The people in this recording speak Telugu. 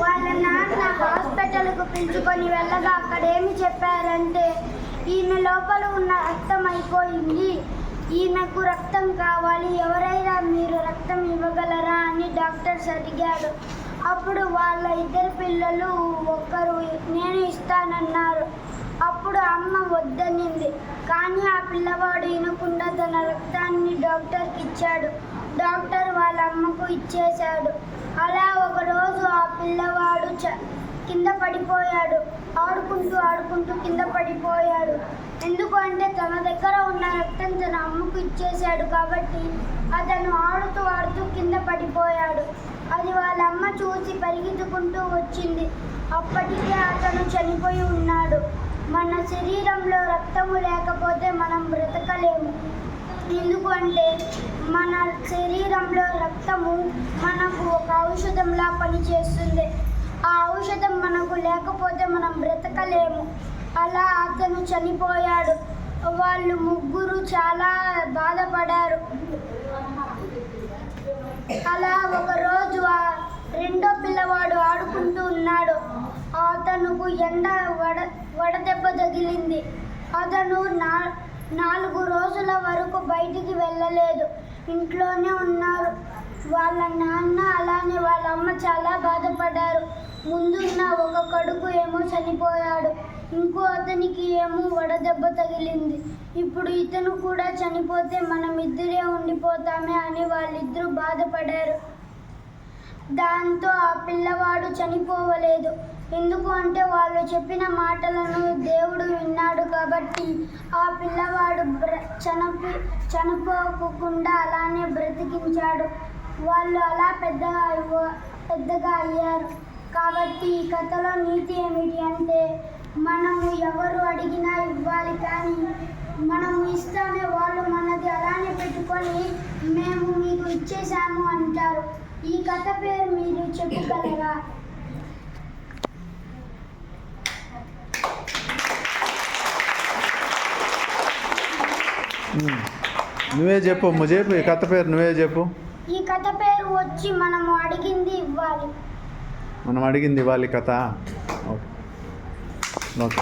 వాళ్ళ నాన్న హాస్పిటల్కు పిలుచుకొని వెళ్ళగా అక్కడేమి చెప్పారంటే ఈమె లోపల ఉన్న రక్తం అయిపోయింది, ఈమెకు రక్తం కావాలి, ఎవరైనా మీరు రక్తం ఇవ్వగలరా అని డాక్టర్స్ అడిగాడు. అప్పుడు వాళ్ళ ఇద్దరు పిల్లలు ఒకరు నేను ఇస్తానన్నారు. అప్పుడు అమ్మ వద్దనింది. కానీ ఆ పిల్లవాడు వినకుండా తన రక్తాన్ని డాక్టర్కి ఇచ్చాడు. డాక్టర్ వాళ్ళ అమ్మకు ఇచ్చేశాడు. అలా ఒకరోజు ఆ పిల్లవాడు కింద పడిపోయాడు. ఆడుకుంటూ కింద పడిపోయాడు. ఎందుకంటే తన దగ్గర ఉన్న రక్తం తన అమ్మకు ఇచ్చేశాడు కాబట్టి అతను ఆడుతూ కింద పడిపోయాడు. అది వాళ్ళ అమ్మ చూసి పరిగెత్తుకుంటూ వచ్చింది. అప్పటికే అతను చనిపోయి ఉన్నాడు. మన శరీరంలో రక్తము లేకపోతే మనం బ్రతకలేము. ఎందుకంటే మన శరీరంలో రక్తము మనకు ఒక ఔషధంలా పనిచేస్తుంది. ఆ ఔషధం మనకు లేకపోతే మనం బ్రతకలేము. అలా అతను చనిపోయాడు. వాళ్ళు ముగ్గురు చాలా బాధపడారు. అలా ఒకరోజు ఆ రెండో పిల్లవాడు ఆడుకుంటూ ఉన్నాడు. అతనుకు వడదెబ్బ తగిలింది. అతను 4 రోజుల వరకు బయటికి వెళ్ళలేదు, ఇంట్లోనే ఉన్నారు. వాళ్ళ నాన్న అలానే వాళ్ళ అమ్మ చాలా బాధపడ్డారు. ముందున్న ఒక కొడుకు ఏమో చనిపోయాడు, ఇంకో అతనికి ఏమో వడదెబ్బ తగిలింది. ఇప్పుడు ఇతను కూడా చనిపోతే మనం ఇద్దరే ఉండిపోతామే అని వాళ్ళిద్దరూ బాధపడారు. దాంతో ఆ పిల్లవాడు చనిపోవలేదు. ఎందుకు అంటే వాళ్ళు చెప్పిన మాటలను దేవుడు విన్నాడు కాబట్టి ఆ పిల్లవాడు చనిపోకుండా అలానే బ్రతికించాడు. వాళ్ళు అలా పెద్దగా అయ్యారు. కాబట్టి ఈ కథలో నీతి ఏమిటి అంటే మనము ఎవరు అడిగినా ఇవ్వాలి, కానీ మనము ఇస్తామే వాళ్ళు మనది అలానే పెట్టుకొని మేము మీకు ఇచ్చేసాము అంటారు. ఈ కథ పేరు మీరు చెప్పగలరా? నువ్వే చెప్పు, చెప్పు ఈ కథ పేరు నువ్వే చెప్పు. ఈ కథ పేరు వచ్చి మనము అడిగింది ఇవ్వాలి. మనం అడిగింది ఇవ్వాలి కథ. Okay okay.